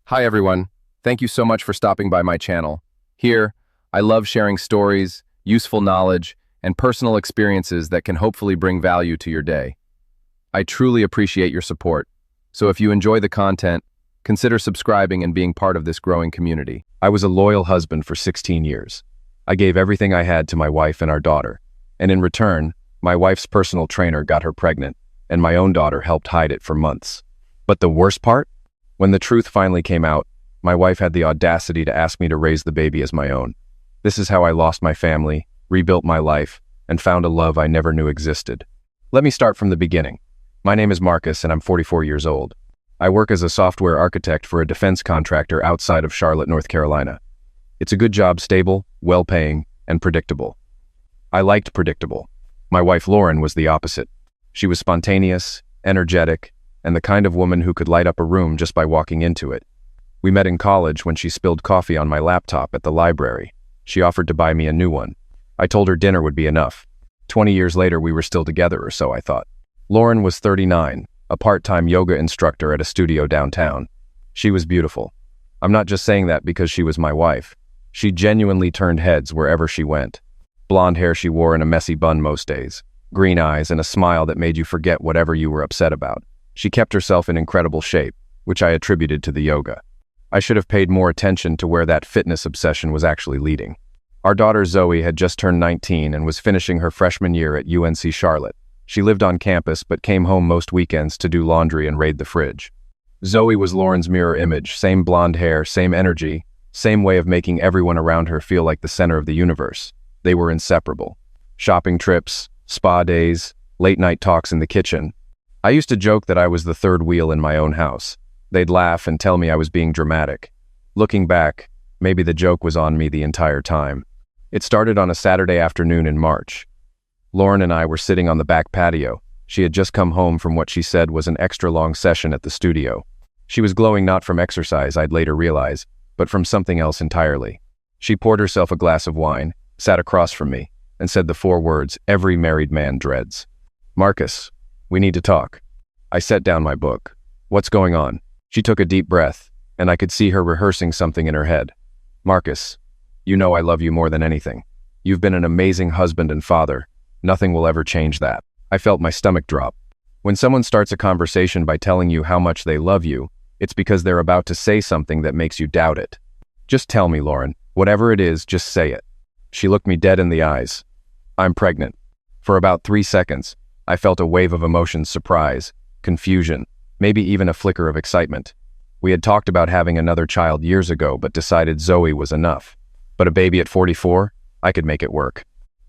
Hi everyone, thank you so much for stopping by my channel. Here, I love sharing stories, useful knowledge, and personal experiences that can hopefully bring value to your day. I truly appreciate your support, so if you enjoy the content, consider subscribing and being part of this growing community. I was a loyal husband for 16 years. I gave everything I had to my wife and our daughter, and in return, my wife's personal trainer got her pregnant, and my own daughter helped hide it for months. But the worst part? When the truth finally came out, my wife had the audacity to ask me to raise the baby as my own. This is how I lost my family, rebuilt my life, and found a love I never knew existed. Let me start from the beginning. My name is Marcus, and I'm 44 years old. I work as a software architect for a defense contractor outside of Charlotte, North Carolina. It's a good job, stable, well-paying, and predictable. I liked predictable. My wife Lauren was the opposite. She was spontaneous, energetic, and the kind of woman who could light up a room just by walking into it. We met in college when she spilled coffee on my laptop at the library. She offered to buy me a new one. I told her dinner would be enough. 20 years later, we were still together, or so I thought. Lauren was 39, a part-time yoga instructor at a studio downtown. She was beautiful. I'm not just saying that because she was my wife. She genuinely turned heads wherever she went. Blonde hair she wore in a messy bun most days, green eyes, and a smile that made you forget whatever you were upset about. She kept herself in incredible shape, which I attributed to the yoga. I should have paid more attention to where that fitness obsession was actually leading. Our daughter Zoe had just turned 19 and was finishing her freshman year at UNC Charlotte. She lived on campus but came home most weekends to do laundry and raid the fridge. Zoe was Lauren's mirror image, same blonde hair, same energy, same way of making everyone around her feel like the center of the universe. They were inseparable. Shopping trips, spa days, late-night talks in the kitchen. I used to joke that I was the third wheel in my own house. They'd laugh and tell me I was being dramatic. Looking back, maybe the joke was on me the entire time. It started on a Saturday afternoon in March. Lauren and I were sitting on the back patio. She had just come home from what she said was an extra-long session at the studio. She was glowing not from exercise, I'd later realize, but from something else entirely. She poured herself a glass of wine, sat across from me, and said the 4 words every married man dreads. "Marcus, we need to talk." I set down my book. "What's going on?" She took a deep breath, and I could see her rehearsing something in her head. "Marcus, you know I love you more than anything. You've been an amazing husband and father. Nothing will ever change that." I felt my stomach drop. When someone starts a conversation by telling you how much they love you, it's because they're about to say something that makes you doubt it. "Just tell me, Lauren. Whatever it is, just say it." She looked me dead in the eyes. "I'm pregnant." For about 3 seconds, I felt a wave of emotions: surprise, confusion, maybe even a flicker of excitement. We had talked about having another child years ago, but decided Zoe was enough. But a baby at 44? I could make it work.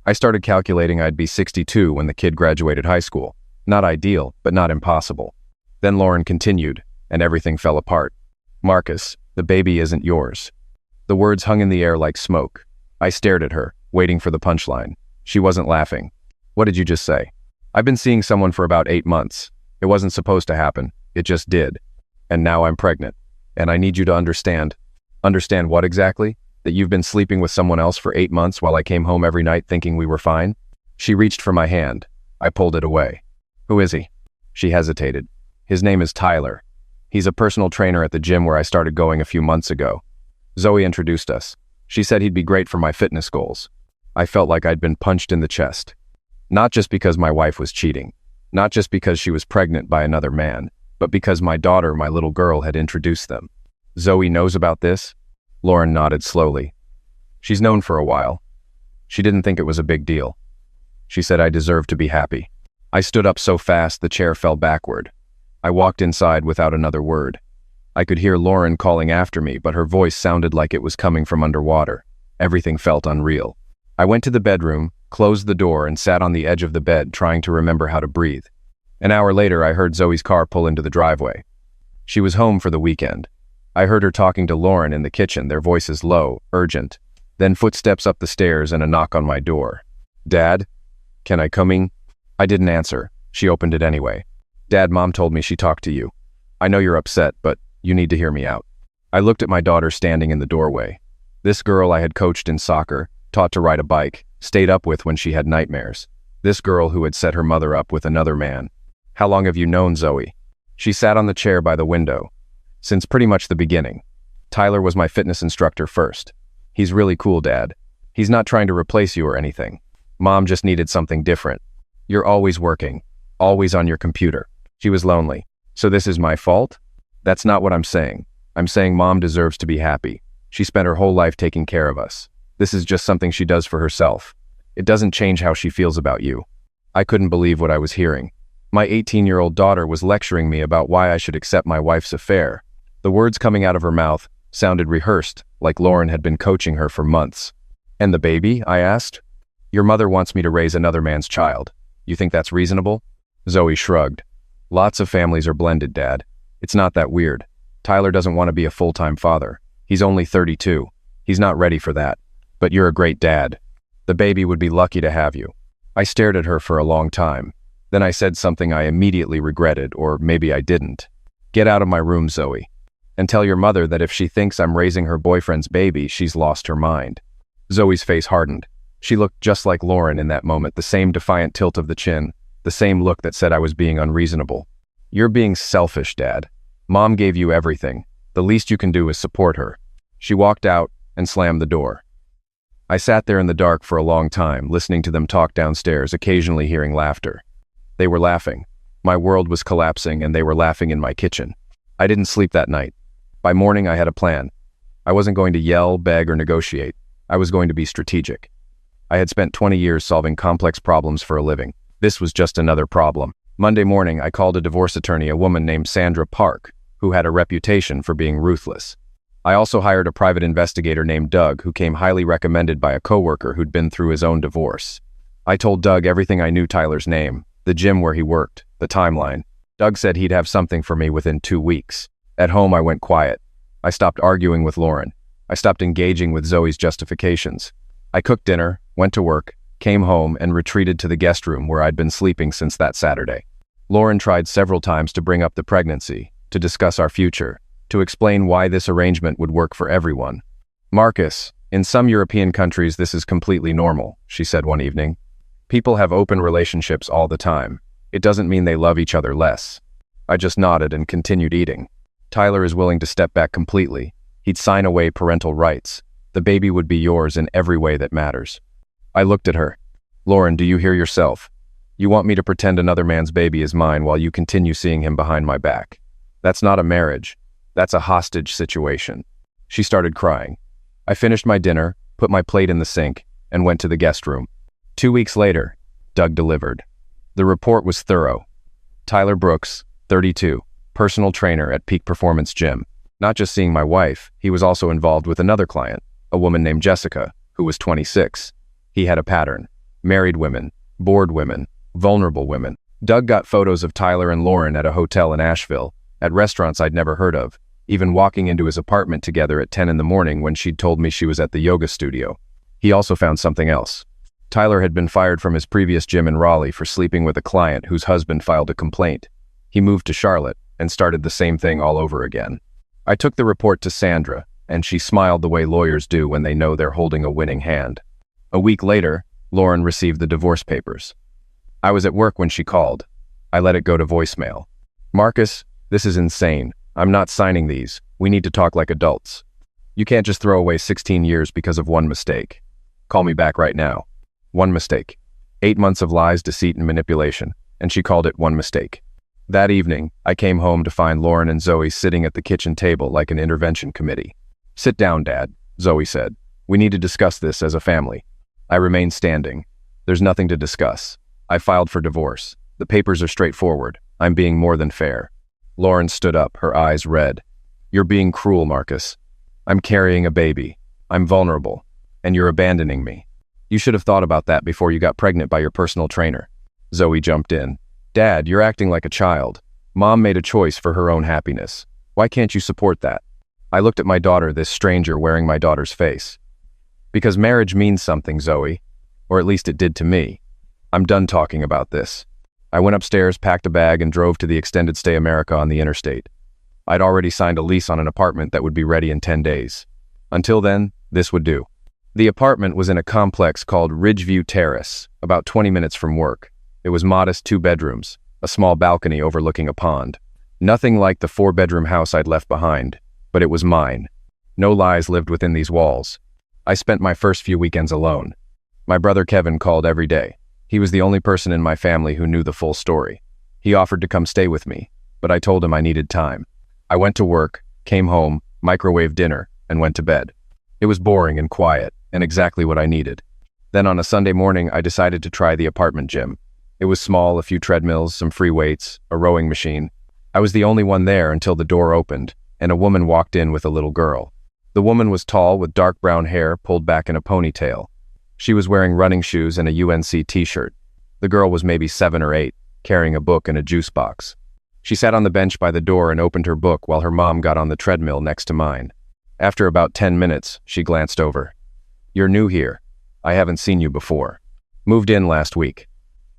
I started calculating I'd be 62 when the kid graduated high school. Not ideal, but not impossible. Then Lauren continued, and everything fell apart. "Marcus, the baby isn't yours." The words hung in the air like smoke. I stared at her, waiting for the punchline. She wasn't laughing. "What did you just say?" "I've been seeing someone for about 8 months. It wasn't supposed to happen. It just did. And now I'm pregnant. And I need you to understand." "Understand what exactly? That you've been sleeping with someone else for 8 months while I came home every night thinking we were fine?" She reached for my hand. I pulled it away. "Who is he?" She hesitated. "His name is Tyler. He's a personal trainer at the gym where I started going a few months ago. Zoe introduced us. She said he'd be great for my fitness goals." I felt like I'd been punched in the chest. Not just because my wife was cheating. Not just because she was pregnant by another man, but because my daughter, my little girl, had introduced them. "Zoe knows about this?" Lauren nodded slowly. "She's known for a while. She didn't think it was a big deal. She said I deserved to be happy." I stood up so fast the chair fell backward. I walked inside without another word. I could hear Lauren calling after me, but her voice sounded like it was coming from underwater. Everything felt unreal. I went to the bedroom, closed the door, and sat on the edge of the bed trying to remember how to breathe. An hour later, I heard Zoe's car pull into the driveway. She was home for the weekend. I heard her talking to Lauren in the kitchen, their voices low, urgent. Then footsteps up the stairs and a knock on my door. "Dad? Can I come in?" I didn't answer. She opened it anyway. "Dad, Mom told me she talked to you. I know you're upset, but you need to hear me out." I looked at my daughter standing in the doorway. This girl I had coached in soccer, taught to ride a bike, stayed up with when she had nightmares. This girl who had set her mother up with another man. "How long have you known Zoe?" She sat on the chair by the window. since pretty much the beginning. Tyler was my fitness instructor first. He's really cool, Dad. He's not trying to replace you or anything. Mom just needed something different. You're always working, always on your computer. She was lonely. So this is my fault? That's not what I'm saying. I'm saying Mom deserves to be happy. She spent her whole life taking care of us. This is just something she does for herself. It doesn't change how she feels about you. I couldn't believe what I was hearing. My 18-year-old daughter was lecturing me about why I should accept my wife's affair. The words coming out of her mouth sounded rehearsed, like Lauren had been coaching her for months. And the baby? I asked. Your mother wants me to raise another man's child. You think that's reasonable? Zoe shrugged. Lots of families are blended, Dad. It's not that weird. Tyler doesn't want to be a full-time father. He's only 32. He's not ready for that. But you're a great dad. The baby would be lucky to have you. I stared at her for a long time. Then I said something I immediately regretted, or maybe I didn't. Get out of my room, Zoe. And tell your mother that if she thinks I'm raising her boyfriend's baby, she's lost her mind. Zoe's face hardened. She looked just like Lauren in that moment, the same defiant tilt of the chin, the same look that said I was being unreasonable. You're being selfish, Dad. Mom gave you everything. The least you can do is support her. She walked out and slammed the door. I sat there in the dark for a long time, listening to them talk downstairs, occasionally hearing laughter. They were laughing. My world was collapsing, and they were laughing in my kitchen. I didn't sleep that night. By morning, I had a plan. I wasn't going to yell, beg, or negotiate. I was going to be strategic. I had spent 20 years solving complex problems for a living. This was just another problem. Monday morning, I called a divorce attorney, a woman named Sandra Park, who had a reputation for being ruthless. I also hired a private investigator named Doug, who came highly recommended by a coworker who'd been through his own divorce. I told Doug everything I knew: Tyler's name, the gym where he worked, the timeline. Doug said he'd have something for me within 2 weeks. At home, I went quiet. I stopped arguing with Lauren. I stopped engaging with Zoe's justifications. I cooked dinner, went to work, came home, and retreated to the guest room where I'd been sleeping since that Saturday. Lauren tried several times to bring up the pregnancy, to discuss our future, to explain why this arrangement would work for everyone. Marcus, in some European countries this is completely normal, she said one evening. People have open relationships all the time. It doesn't mean they love each other less. I just nodded and continued eating. Tyler is willing to step back completely. He'd sign away parental rights. The baby would be yours in every way that matters. I looked at her. Lauren, do you hear yourself? You want me to pretend another man's baby is mine while you continue seeing him behind my back. That's not a marriage. That's a hostage situation. She started crying. I finished my dinner, put my plate in the sink, and went to the guest room. 2 weeks later, Doug delivered. The report was thorough. Tyler Brooks, 32, personal trainer at Peak Performance Gym. Not just seeing my wife, he was also involved with another client, a woman named Jessica, who was 26. He had a pattern: married women, bored women, vulnerable women. Doug got photos of Tyler and Lauren at a hotel in Asheville, at restaurants I'd never heard of, even walking into his apartment together at 10 in the morning when she'd told me she was at the yoga studio. He also found something else. Tyler had been fired from his previous gym in Raleigh for sleeping with a client whose husband filed a complaint. He moved to Charlotte and started the same thing all over again. I took the report to Sandra, and she smiled the way lawyers do when they know they're holding a winning hand. A week later, Lauren received the divorce papers. I was at work when she called. I let it go to voicemail. Marcus, this is insane. I'm not signing these. We need to talk like adults. You can't just throw away 16 years because of one mistake. Call me back right now. One mistake. 8 months of lies, deceit, and manipulation, and she called it one mistake. That evening, I came home to find Lauren and Zoe sitting at the kitchen table like an intervention committee. Sit down, Dad, Zoe said. We need to discuss this as a family. I remained standing. There's nothing to discuss. I filed for divorce. The papers are straightforward. I'm being more than fair. Lauren stood up, her eyes red. You're being cruel, Marcus. I'm carrying a baby. I'm vulnerable. And you're abandoning me. You should have thought about that before you got pregnant by your personal trainer. Zoe jumped in. Dad, you're acting like a child. Mom made a choice for her own happiness. Why can't you support that? I looked at my daughter, this stranger wearing my daughter's face. Because marriage means something, Zoe. Or at least it did to me. I'm done talking about this. I went upstairs, packed a bag, and drove to the extended stay America on the interstate. I'd already signed a lease on an apartment that would be ready in 10 days. Until then, this would do. The apartment was in a complex called Ridgeview Terrace, about 20 minutes from work. It was modest, 2 bedrooms, a small balcony overlooking a pond. Nothing like the 4-bedroom house I'd left behind, but it was mine. No lies lived within these walls. I spent my first few weekends alone. My brother Kevin called every day. He was the only person in my family who knew the full story. He offered to come stay with me, but I told him I needed time. I went to work, came home, microwaved dinner, and went to bed. It was boring and quiet, and exactly what I needed. Then on a Sunday morning, I decided to try the apartment gym. It was small, a few treadmills, some free weights, a rowing machine. I was the only one there until the door opened, and a woman walked in with a little girl. The woman was tall with dark brown hair pulled back in a ponytail. She was wearing running shoes and a UNC t-shirt. The girl was maybe 7 or 8, carrying a book and a juice box. She sat on the bench by the door and opened her book while her mom got on the treadmill next to mine. After about 10 minutes, she glanced over. "You're new here. I haven't seen you before. Moved in last week.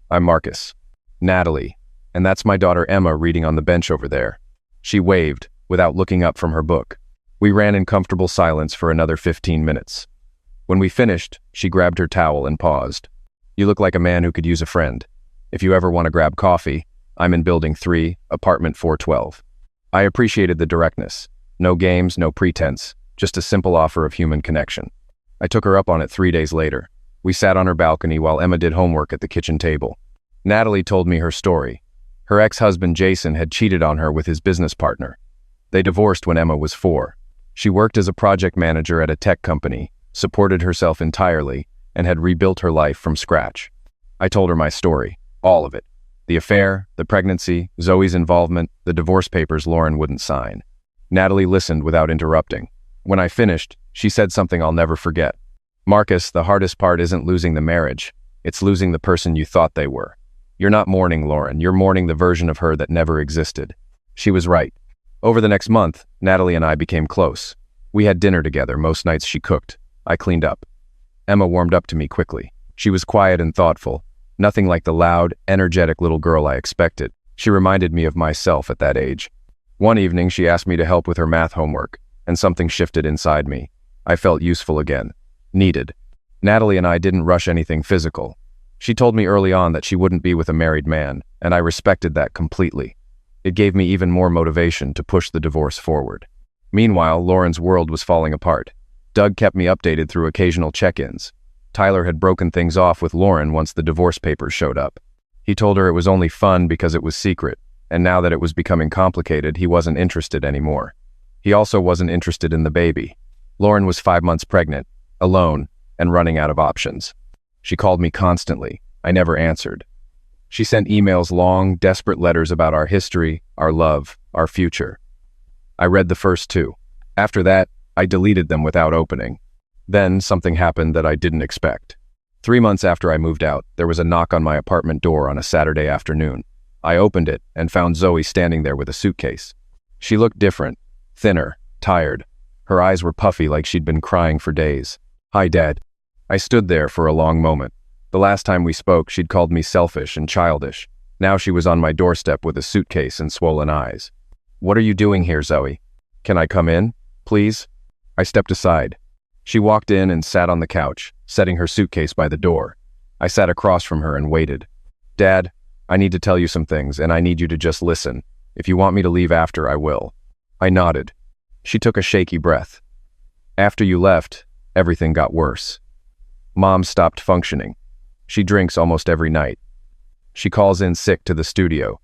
I'm Marcus." "Natalie. And that's my daughter Emma reading on the bench over there." She waved, without looking up from her book. We ran in comfortable silence for another 15 minutes. When we finished, she grabbed her towel and paused. "You look like a man who could use a friend. If you ever want to grab coffee, I'm in Building 3, apartment 412. I appreciated the directness. No games, no pretense, just a simple offer of human connection. I took her up on it 3 days later. We sat on her balcony while Emma did homework at the kitchen table. Natalie told me her story. Her ex-husband Jason had cheated on her with his business partner. They divorced when Emma was 4. She worked as a project manager at a tech company, supported herself entirely, and had rebuilt her life from scratch. I told her my story, all of it. The affair, the pregnancy, Zoe's involvement, the divorce papers Lauren wouldn't sign. Natalie listened without interrupting. When I finished, she said something I'll never forget. "Marcus, the hardest part isn't losing the marriage. It's losing the person you thought they were. You're not mourning Lauren, you're mourning the version of her that never existed." She was right. Over the next month, Natalie and I became close. We had dinner together most nights she cooked. I cleaned up. Emma warmed up to me quickly. She was quiet and thoughtful. Nothing like the loud, energetic little girl I expected. She reminded me of myself at that age. One evening, she asked me to help with her math homework, and something shifted inside me. I felt useful again. Needed. Natalie and I didn't rush anything physical. She told me early on that she wouldn't be with a married man, and I respected that completely. It gave me even more motivation to push the divorce forward. Meanwhile, Lauren's world was falling apart. Doug kept me updated through occasional check-ins. Tyler had broken things off with Lauren once the divorce papers showed up. He told her it was only fun because it was secret, and now that it was becoming complicated, he wasn't interested anymore. He also wasn't interested in the baby. Lauren was 5 months pregnant, alone, and running out of options. She called me constantly. I never answered. She sent emails, long, desperate letters about our history, our love, our future. I read the first 2. After that, I deleted them without opening. Then something happened that I didn't expect. 3 months after I moved out, there was a knock on my apartment door on a Saturday afternoon. I opened it and found Zoe standing there with a suitcase. She looked different, thinner, tired. Her eyes were puffy like she'd been crying for days. "Hi, Dad." I stood there for a long moment. The last time we spoke, she'd called me selfish and childish. Now she was on my doorstep with a suitcase and swollen eyes. "What are you doing here, Zoe? Can I come in, please?" I stepped aside. She walked in and sat on the couch, setting her suitcase by the door. I sat across from her and waited. "Dad, I need to tell you some things, and I need you to just listen. If you want me to leave after, I will." I nodded. She took a shaky breath. "After you left, everything got worse. Mom stopped functioning. She drinks almost every night. She calls in sick to the studio.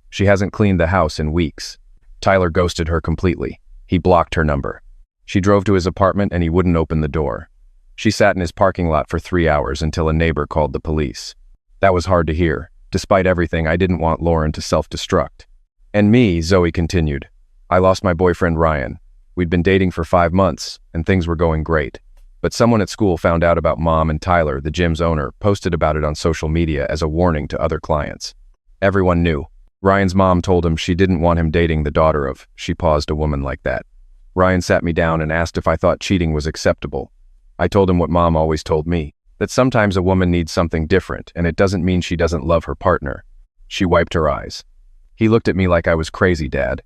She hasn't cleaned the house in weeks. Tyler ghosted her completely. He blocked her number. She drove to his apartment and he wouldn't open the door. She sat in his parking lot for 3 hours until a neighbor called the police. That was hard to hear. Despite everything, I didn't want Lauren to self-destruct. "And me," Zoe continued. "I lost my boyfriend Ryan. We'd been dating for 5 months, and things were going great. But someone at school found out about Mom, and Tyler, the gym's owner, posted about it on social media as a warning to other clients. Everyone knew. Ryan's mom told him she didn't want him dating the daughter of, she paused, a woman like that. Ryan sat me down and asked if I thought cheating was acceptable. I told him what Mom always told me, that sometimes a woman needs something different, and it doesn't mean she doesn't love her partner." She wiped her eyes. "He looked at me like I was crazy, Dad.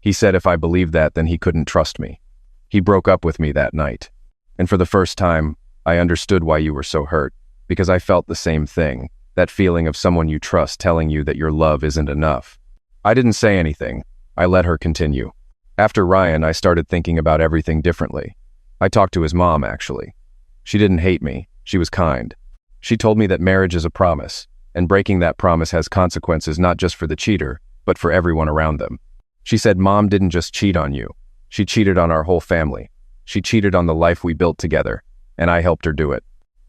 He said if I believed that, then he couldn't trust me. He broke up with me that night. And for the first time, I understood why you were so hurt, because I felt the same thing, that feeling of someone you trust telling you that your love isn't enough." I didn't say anything. I let her continue. After Ryan, I started thinking about everything differently. I talked to his mom, actually. She didn't hate me. She was kind. She told me that marriage is a promise, and breaking that promise has consequences not just for the cheater, but for everyone around them. She said Mom didn't just cheat on you. She cheated on our whole family. She cheated on the life we built together, and I helped her do it.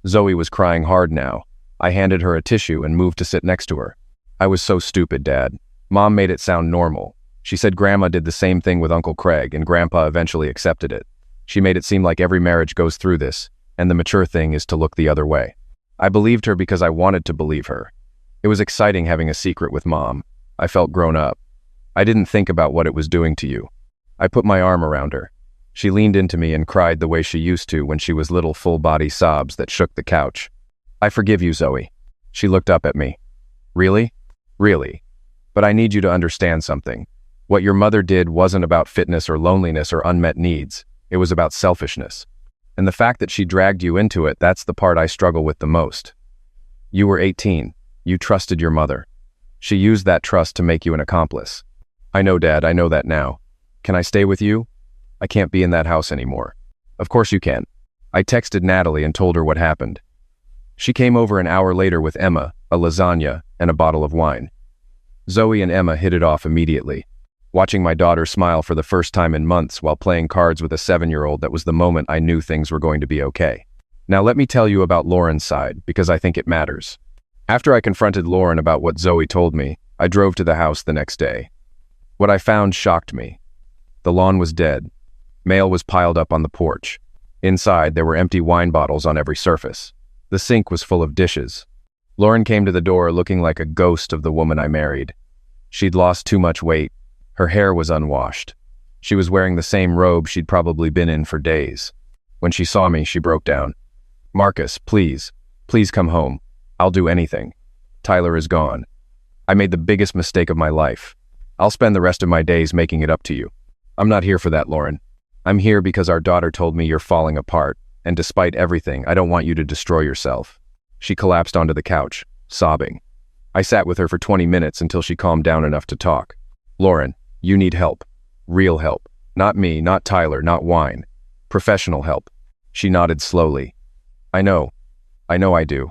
Zoe was crying hard now. I handed her a tissue and moved to sit next to her. I was so stupid, Dad. Mom made it sound normal. She said Grandma did the same thing with Uncle Craig, and Grandpa eventually accepted it. She made it seem like every marriage goes through this, and the mature thing is to look the other way. I believed her because I wanted to believe her. It was exciting having a secret with Mom. I felt grown up. I didn't think about what it was doing to you. I put my arm around her. She leaned into me and cried the way she used to when she was little full-body sobs that shook the couch. I forgive you, Zoe. She looked up at me. Really? Really. But I need you to understand something. What your mother did wasn't about fitness or loneliness or unmet needs. It was about selfishness. And the fact that she dragged you into it, that's the part I struggle with the most. You were 18. You trusted your mother. She used that trust to make you an accomplice. I know, Dad, I know that now. Can I stay with you? I can't be in that house anymore. Of course you can. I texted Natalie and told her what happened. She came over an hour later with Emma, a lasagna, and a bottle of wine. Zoe and Emma hit it off immediately. Watching my daughter smile for the first time in months while playing cards with a 7-year-old, that was the moment I knew things were going to be okay. Now let me tell you about Lauren's side, because I think it matters. After I confronted Lauren about what Zoe told me, I drove to the house the next day. What I found shocked me. The lawn was dead. Mail was piled up on the porch. Inside, there were empty wine bottles on every surface. The sink was full of dishes. Lauren came to the door looking like a ghost of the woman I married. She'd lost too much weight. Her hair was unwashed. She was wearing the same robe she'd probably been in for days. When she saw me, she broke down. "Marcus, please come home. I'll do anything. Tyler is gone. I made the biggest mistake of my life. I'll spend the rest of my days making it up to you." "I'm not here for that, Lauren. I'm here because our daughter told me you're falling apart, and despite everything, I don't want you to destroy yourself." She collapsed onto the couch, sobbing. I sat with her for 20 minutes until she calmed down enough to talk. "Lauren, you need help. Real help. Not me, not Tyler, not wine. Professional help." She nodded slowly. I know I do.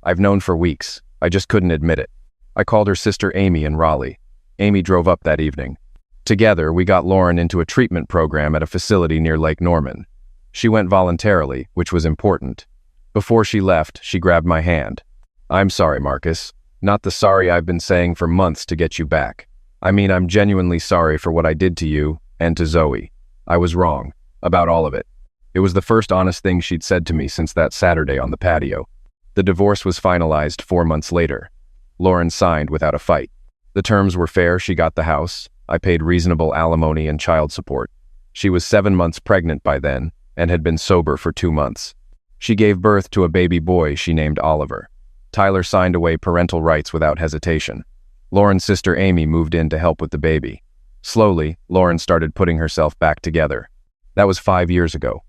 I've known for weeks. I just couldn't admit it." I called her sister Amy in Raleigh. Amy drove up that evening. Together, we got Lauren into a treatment program at a facility near Lake Norman. She went voluntarily, which was important. Before she left, she grabbed my hand. "I'm sorry, Marcus. Not the sorry I've been saying for months to get you back. I mean, I'm genuinely sorry for what I did to you and to Zoe. I was wrong. About all of it." It was the first honest thing she'd said to me since that Saturday on the patio. The divorce was finalized 4 months later. Lauren signed without a fight. The terms were fair. She got the house. I paid reasonable alimony and child support. She was 7 months pregnant by then and had been sober for 2 months. She gave birth to a baby boy she named Oliver. Tyler signed away parental rights without hesitation. Lauren's sister Amy moved in to help with the baby. Slowly, Lauren started putting herself back together. That was 5 years ago.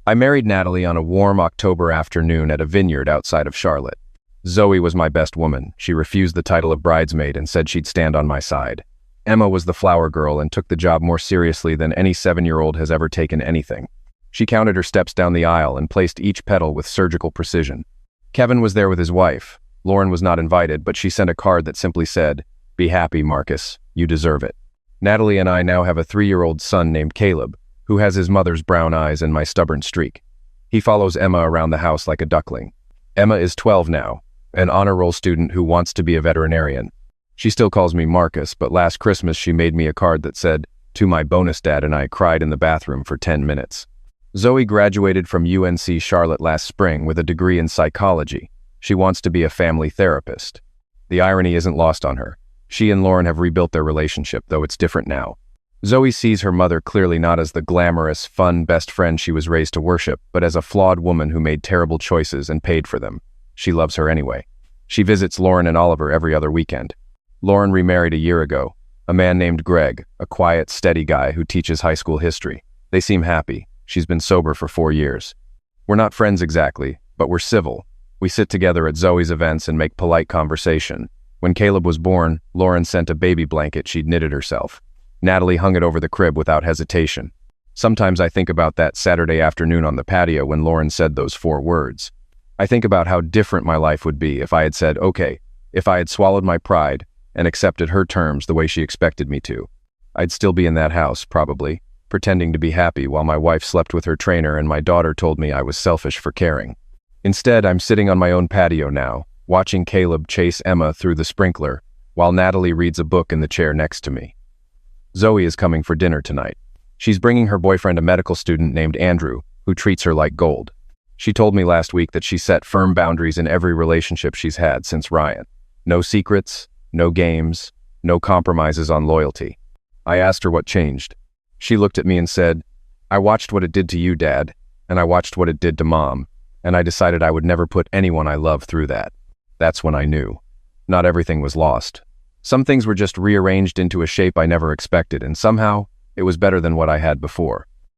I married Natalie on a warm October afternoon at a vineyard outside of Charlotte. Zoe was my best woman. She refused the title of bridesmaid and said she'd stand on my side. Emma was the flower girl and took the job more seriously than any 7-year-old has ever taken anything. She counted her steps down the aisle and placed each petal with surgical precision. Kevin was there with his wife. Lauren was not invited, but she sent a card that simply said, "Be happy, Marcus. You deserve it." Natalie and I now have a 3-year-old son named Caleb, who has his mother's brown eyes and my stubborn streak. He follows Emma around the house like a duckling. Emma is 12 now, an honor roll student who wants to be a veterinarian. She still calls me Marcus, but last Christmas she made me a card that said, "To my bonus dad," and I cried in the bathroom for 10 minutes. Zoe graduated from UNC Charlotte last spring with a degree in psychology. She wants to be a family therapist. The irony isn't lost on her. She and Lauren have rebuilt their relationship, though it's different now. Zoe sees her mother clearly not as the glamorous, fun best friend she was raised to worship, but as a flawed woman who made terrible choices and paid for them. She loves her anyway. She visits Lauren and Oliver every other weekend. Lauren remarried a year ago, a man named Greg, a quiet, steady guy who teaches high school history. They seem happy. She's been sober for 4 years. We're not friends exactly, but we're civil. We sit together at Zoe's events and make polite conversation. When Caleb was born, Lauren sent a baby blanket she'd knitted herself. Natalie hung it over the crib without hesitation. Sometimes I think about that Saturday afternoon on the patio when Lauren said those 4 words. I think about how different my life would be if I had said, okay, if I had swallowed my pride and accepted her terms the way she expected me to. I'd still be in that house, probably, pretending to be happy while my wife slept with her trainer and my daughter told me I was selfish for caring. Instead, I'm sitting on my own patio now, watching Caleb chase Emma through the sprinkler, while Natalie reads a book in the chair next to me. Zoe is coming for dinner tonight. She's bringing her boyfriend, a medical student named Andrew, who treats her like gold. She told me last week that she set firm boundaries in every relationship she's had since Ryan. No secrets, no games, no compromises on loyalty. I asked her what changed. She looked at me and said, I watched what it did to you, Dad, and I watched what it did to Mom, and I decided I would never put anyone I love through that. That's when I knew. Not everything was lost. Some things were just rearranged into a shape I never expected, and somehow, it was better than what I had before.